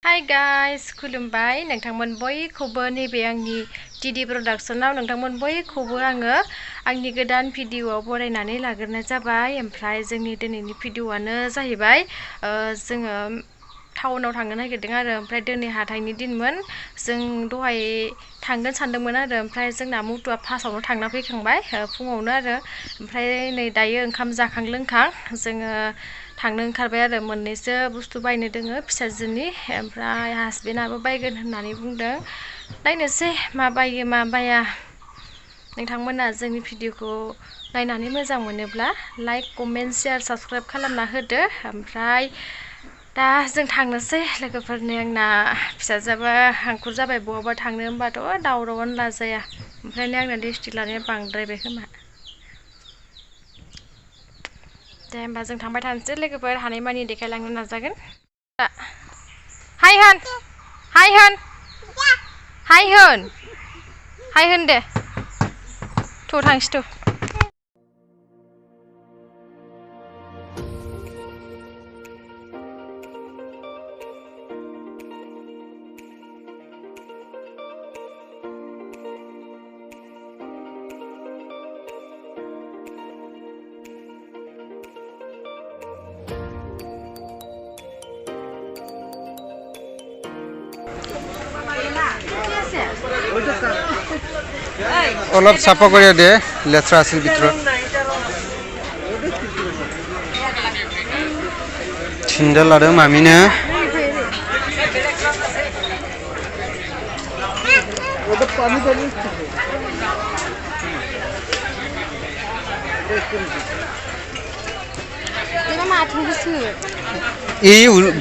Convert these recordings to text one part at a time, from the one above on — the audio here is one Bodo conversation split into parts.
Hi guys, खुलुमबाय नोंथांमोन बयखौबो नैबे आंनि टिडि प्रडाक्शनाव नोंथांमोन बयखौबो आङो आंनि गोदान भिडिअआव बरायनानै लाग्रोनाय जाबाय। ओमफ्राय जोंनि दिनैनि भिडिअआनो जाहैबाय जोङो टाउनाव थांनो नागिरदों आरो ओमफ्राय दिनै हाथाइनि दिनमोन जों दहाय थांगोन सानदोंमोन आरो ओमफ्राय जोंना मुथुआ फार्स्टआवनो थांना फैखांबाय फुङावनो आरो ओमफ्राय नै दायो ओंखाम जाखां लोंखां जोङो थांनो ओंखारबाय आरो मोननैसो बुस्थु बायनो दोङो फिसाजोनि ओमफ्राय हासबेन्डआबो बायगोन होननानै बुंदों नायनोसै मा बायो मा बाया। नोंथांमोना जोंनि भिडिअखौ नायनानै मोजां मोनोब्ला लाइक कमेन्ट शेयार साबस्क्राइब खालामना होदो। ओमफ्राय दा जों थांनोसै लोगोफोरनि आंना फिसाजोआबो हांखुर जाबाय बहाबा थांनो होनबाथ' दावरावानो लाजाया ओमफ्राय आंना लिपस्टिक लानाया बांद्रायबाय खोमा। दे होमबा जों थांबाय थानोसै लोगोफोर हानायमानि देखायलांनो नाजागोन। हाय होन हाय होन हाय होन हाय होन दे थ' थांसै थ'। অলপ চাফা কৰি দে লেতেৰা আছিল ভিতৰত ছিন্ডা লাদों মামিनो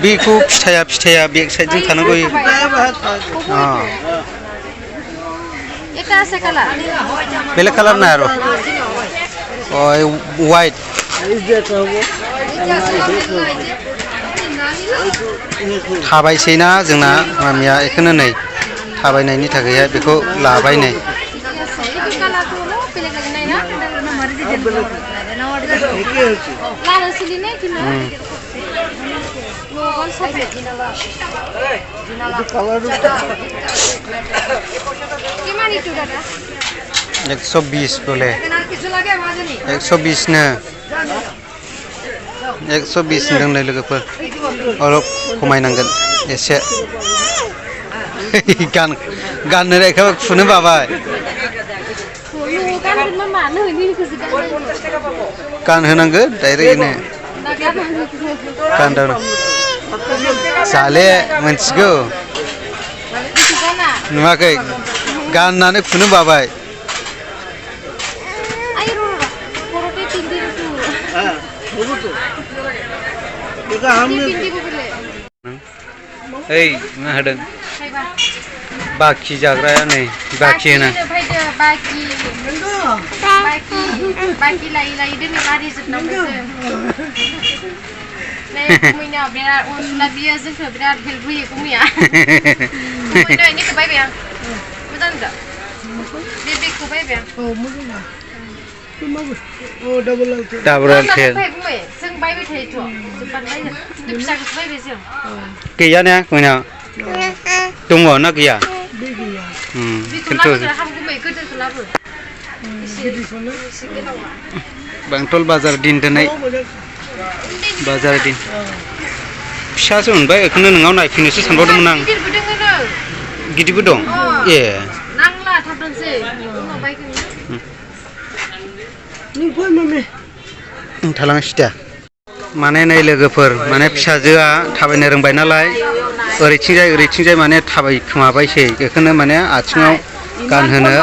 बेखौ फिथाया बेक साइडजों थानांगौ। बेलेग कालार ना आरो वाइट थाबायसै ना जोंना मामिया बेखौनो नै थाबायनायनि थाखायहाय बेखौ लाबाय नै एकश' बिस बोले 120 नो 120 होनदों लोगोफोर अलप खमायनांगोन एसे गाननो एखेबारे खुनो बाबाय गानहोनांगौ डाइरेक्टनो गानदार जाले मोनसिगौ नुवाखै गाननानै खुनो बाबाय ओइ मा होदों बाखि जाग्राया नै बाखि होना बाखि लायै लायै दोनै लारि जोबनांगौ गुमैनाव बिराद अनसुला बियो जोंखौ बिराद हेल्प होयो गुमैया गुमैनो इनिखौ बायबाय आं मोजां नुदों बे बेगखौ बायबाय आं डाबल आलटेल जों बायबाय थायोथ' जोब्बानो बायगोन खिन्थु फिसाखौसो बायबाय जों गैया ने गुमैनाव दङ ना गैया खिन्थु गोदोरखौ लाबो बेंटल बाजार दिन दोनै बाजार दिन फिसासो मोनबाय बेखौनो नोंनाव नायफैनोसो सानबावदोंमोन आं गिदिरबो दं ए नांला थाबनोसै उनाव बायगोन थालांसै माने नै लोगोफोर माने फिसाजोआ थाबायनो रोंबाय नालाय ओरैथिंजाय माने थाबायखोमाबायसै बेखौनो माने आथिङाव गानहोनो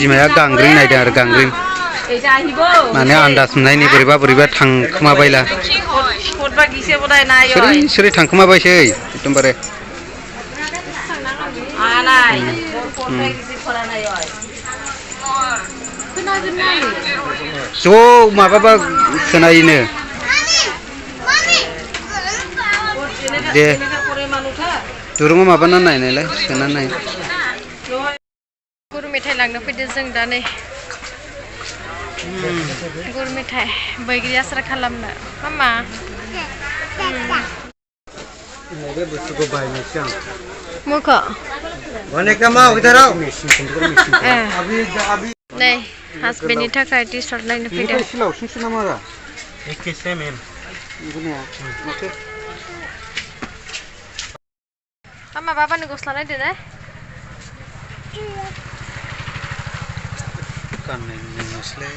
बिमाया गांग्रिं नायदों आरो गांग्रिं माने आन्दाज मोननायनि बोरैबा थांखोमाबायला सोरै थांखोमाबायसै एकदमबारे ज' माबाबा खोनायोनो दे दुरुङाव माबाना नायनायलाय सोनानै नाय गुर मेथाइ लांनो फैदो जों दा नै गुर मेथाइ बैग्रि आसार खालामनो मामा नैबे बुस्थुखौ बायनोसै आं मुखो अनेक दामा गिटाराव नै हासबेन्डनि थाखाय टि सार्ट नायनो फैदों सिलाव सुसु नामा रा एखे सेम एम माथो मामा बाबानि गस्ला नायदो ना गाननाय नोंसोलाय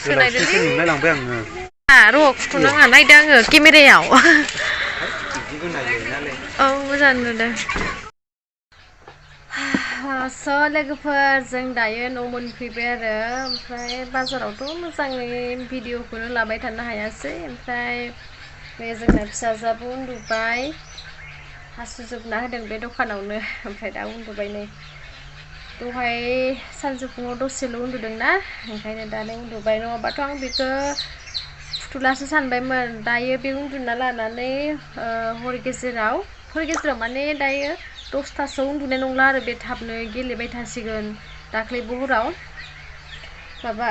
सोनायदोलै नुलाय लांबाय आङो र' फुथुनाङा नायदो आङो केमेरायाव बिदिबो नायो नालाय औ मोजां नुदों स' लोगोफोर जों दायो न' मोनफैबाय आरो ओमफ्राय बाजारावथ' मोजाङै भिडिअखौनो लाबाय थानो हायासै ओमफ्राय बे जोंना फिसाजोआबो उन्दुबाय हासुजोबना होदों बे दखानावनो ओमफ्राय दा उन्दुबाय नै दहाय सानजौफुङाव दसेल' उन्दुदोंना ओंखायनो दा नै उन्दुबाय नङाबाथ' आं बेखौ फुथुलासो सानबायमोन दायो बे उन्दुना लानानै हर गेजेराव माने दायो 10थासोआव उन्दुनाय नंला आरो बे थाबनो गेलेबाय थासिगोन दाख्लैबो हराव माबा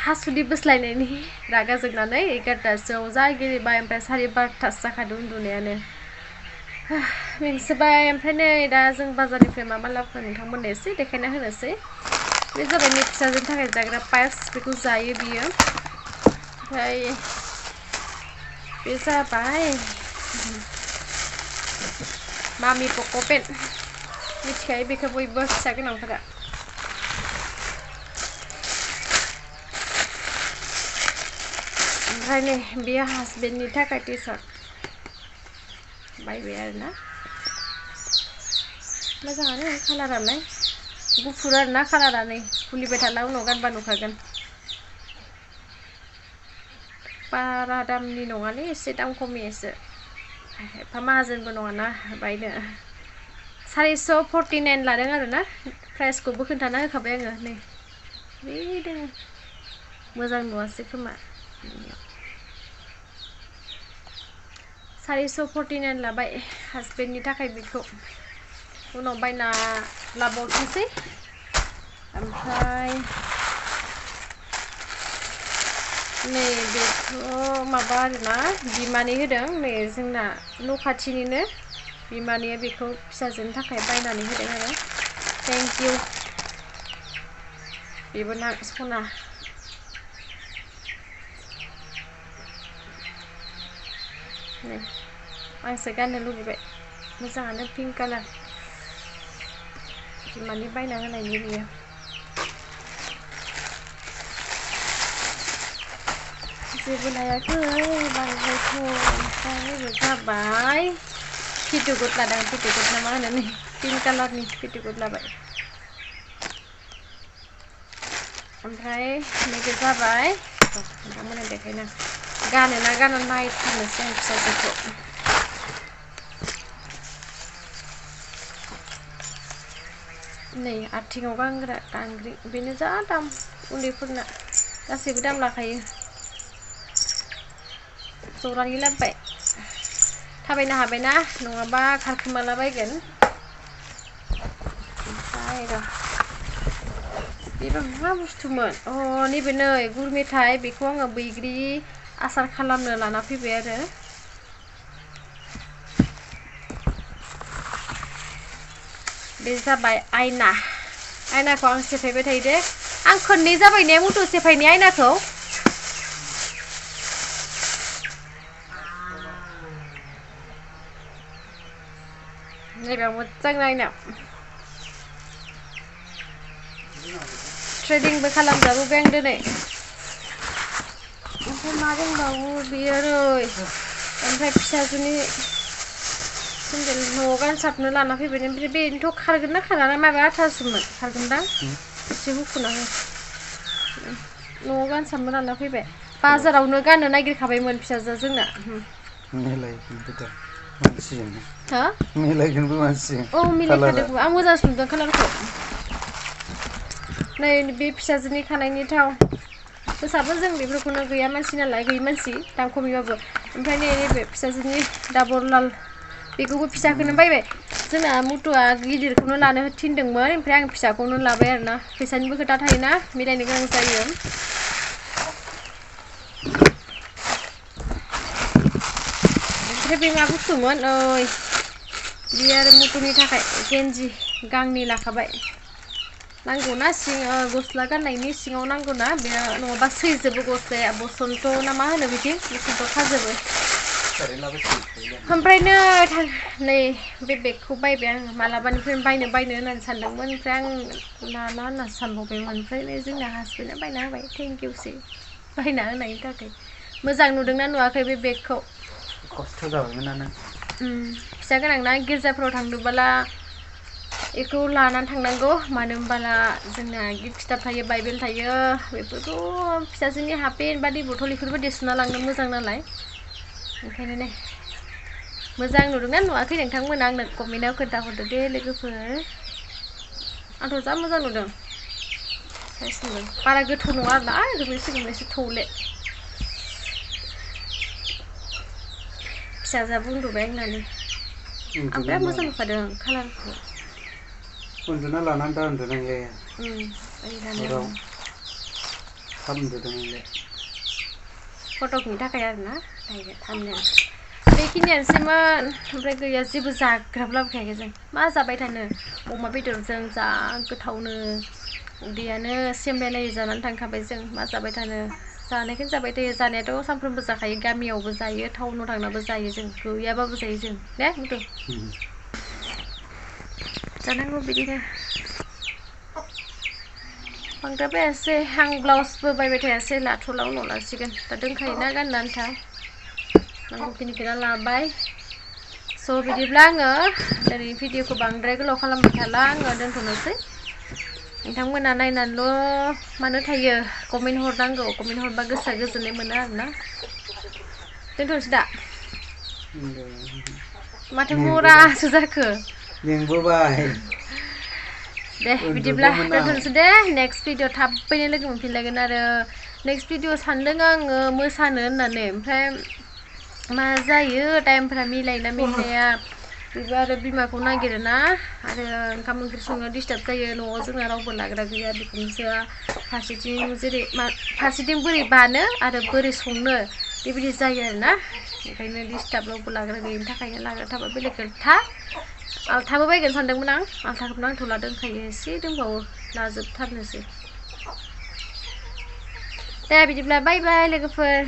हासुदै बोस्लायनायनि रागा जोंनानै 11थासोआव जा गेलेबाय ओमफ्राय 12:30 जाखादों उन्दुनायानो मेंसोबाय ओमफ्राय नै दा जों बाजारनिफ्राय मा लाबोखो नोंथांमोननो एसे देखायना होनोसै बे जाबाय नै फिसाजोनि थाखाय जाग्रा पाइप्स बेखौ जायो बियो ओमफ्राय बे जाबाय मामि पक'पेन मिथिखायो बेखौ बयबो फिसा गोनांफोरा ओमफ्राय नै बेयो हासबेन्डनि थाखाय टि सार्ट बायबाय आरोना मोजाङानो कालारालाय गुफुर आरोना कालारा नै खुलिबाय थाला उनाव गानबा नुखागोन बारा दामनि नङालै एसे दाम खमिसो एफा माहाजोनबो नङाना बायनो 449 लादों आरोना प्राइसखौबो खोन्थाना होखाबाय आङो नै बे दङ मोजां नुवासै खोमा 449 लाबाय हासबेन्डनि थाखाय बेखौ उनाव बायना लाबावथोंसै ओमफ्राय नै बेथ' माबा आरोना बिमानै होदों नै जोंना न' खाथिनिनो बिमानैया बेखौ फिसाजोनि थाखाय बायनानै होदों आरो थेंक इउ बेबो ना सना नै आंसो गाननो लुबैबाय मोजाङानो पिंक कालार बिमानै बायना होनायनि बियो जेबो लायाखै बांद्रायथ' ओमफ्राय बे जाबाय पेटिकट लादों पेटिकट ना मा होनो नै पिंक कालारनि पेटिकट लाबाय ओमफ्राय नैबे जाबाय नोंथांमोननो देखायनो गानोना गाना नायथारनोसै आं फिसाजोखौ नै आथिङाव गानग्रा गांग्रि बेनो जा दाम उन्दैफोरना गासैबो दाम लाखायो जरानि लाबोबाय थाबायनो हाबायना नङाबा खारखोमालाबायगोन ओमफ्राय र' बेबो मा बुस्थुमोन नैबे नै गुर मेथाइ बेखौ आङो बैग्रि आसार खालामनो लाना फैबाय आरो बे जाबाय आयनाखौ आं सेफायबाय थायो दे आं खननै जाबाय ने मथ' सेफायनाय आयनाखौ नैबे मोजां नायनो ट्रेडिंबो खालामजाबोबाय आं दिनै ओमफ्राय मा दंबावो बेयो ओमफ्राय फिसाजोनि सेन्देल न'आव गानसाबनो लाना फैबाय ओमफ्राय बेनोथ' खारगोन ना खारा माबा आथासोमोन खारगोनदां एसे हुखुना हो न'आव गानसाबनो लाना फैबाय बाजारावनो गाननो नागिरखाबायमोन फिसाजोआ जोंना मिलायगोनबो मानसिजों औ मिलायखादोंबो आं मोजांसो नुदों कालारखौ नै बे फिसाजोनि खानायनि थाव फोसाबो जों बेफोरखौनो गैया मानसि नालाय गैयि मानसि दाम खमिबाबो ओमफ्राय नैबे फिसाजोनि डाबर लाल बेखौबो फिसाखौनो बायबाय जोंना मथ'आ गिदिरखौनो लानो थिनदोंमोन ओमफ्राय आं फिसाखौनो लाबाय आरोना फैसानिबो खोथा थायोना मिलायनो गोनां जायो ओमफ्राय बे मा बुस्थुमोन ओइ बे आरो मुथुनि थाखाय गेन्जि गांनै लाखाबाय नांगौना सिं गस्ला गाननायनि सिङाव नांगौना बे नङाबा सैजोबो गस्लाया बसन्त ना मा होनो बिदि बसन्त खाजोबो ओमफ्रायनो नै बे बेगखौ बायबाय आं मालाबानिफ्रायनो बायनो होननानै सानदोंमोन ओमफ्राय आं लाना होनना सानबावबायमोन ओमफ्राय नै जोंना हासबेन्डआ बायना होबाय थेंक इउसै बायना होनायनि थाखाय मोजां नुदोंना नुवाखै बे बेगखौ खस्थ' जाबायमोनानो फिसा गोनांना गिर्जाफोराव थांदोंबोला बेखौ लानानै थांनांगौ मानो होनबोला जोंना खिताब थायो बाइबेल थायो बेफोरखौ फिसाजोनि हाफपेन्ट बा दै बथल बेफोरबायदि सुना लांनो मोजां नालाय ओंखायनो नै मोजां नुदोंना नुवाखै नोंथांमोना आंनो कमेन्टआव खोन्थाहरदो दे लोगोफोर आंथ' जा मोजां नुदों साइज नुदों बारा गोथौ नङा आरोना ओरैबायदि सिगां एसे थौले फिसाजाबो उन्दुबाय आंनानो आं बिराद मोजां नुखादों कालारखौ उन्दुना लानानै दा उन्दुनांले थाब उन्दुदों नोंलाय फटकनि थाखाय आरोना दायो थामनेल बेखिनियानोसैमोन ओमफ्राय गैया जेबो जाग्राबो लाबोखायाखै जों मा जाबाय थानो अमा बेदरजों जा गोथावनो उदैयानो सेमलायलायै जानानै थांखाबाय जों मा जाबाय थानो जानायखौनो जाबाय थायो जानायाथ' सानफ्रोमबो जाखायो गामियावबो जायो टाउनाव थांनाबो जायो जों गैयाबाबो जायो जों दे मुथु जानांगौ बिदिनो बांद्राय बायासै आं ब्लाउसबो बायबाय थायासै लाथ'ला उनाव लासिगोन दा दोंखायोना गाननो आन्था नांगौखिनिखौनो लाबाय स' बिदिब्ला आङो दिनैनि भिडिअखौ बांद्राय गोलाव खालामबाय थाला आङो दोनथ'नोसै नोंथांमोना नायनानैल' मानो थायो कमेन्ट हरनांगौ कमेन्ट हरबा गोसोआ गोजोननाय मोनो आरोना दोनथ'नोसै दा माथो मरासो जाखो मेंबोबाय दे बिदिब्ला दोनथ'नोसै दे नेक्स्ट भिडिअ थाबैनो लोगो मोनफिनलायगोन आरो नेक्स्ट भिडिअ सानदों आङो मोसानो होननानै ओमफ्राय मा जायो टाइमफोरा मिलायोना मिलाया बेबो आरो बिमाखौ नागिरोना आरो ओंखाम ओंख्रि संनो डिस्टार्ब जायो न'आव जोंना रावबो लाग्रा गैया बिखुनजोआ फारसेथिं बोरै बानो आरो बोरै संनो बेबायदि जायो आरोना ओंखायनो डिस्टार्ब रावबो लाग्रा गैयिनि थाखायनो लाग्रा थाबा बेलेग खोथा आल्थाबो बायगोन सानदोंमोन आं आल्थाखौनो नांथ'ला दोनखायो एसे दंबावो लाजोबथारनोसै दे बिदिब्ला बाय बाय लोगोफोर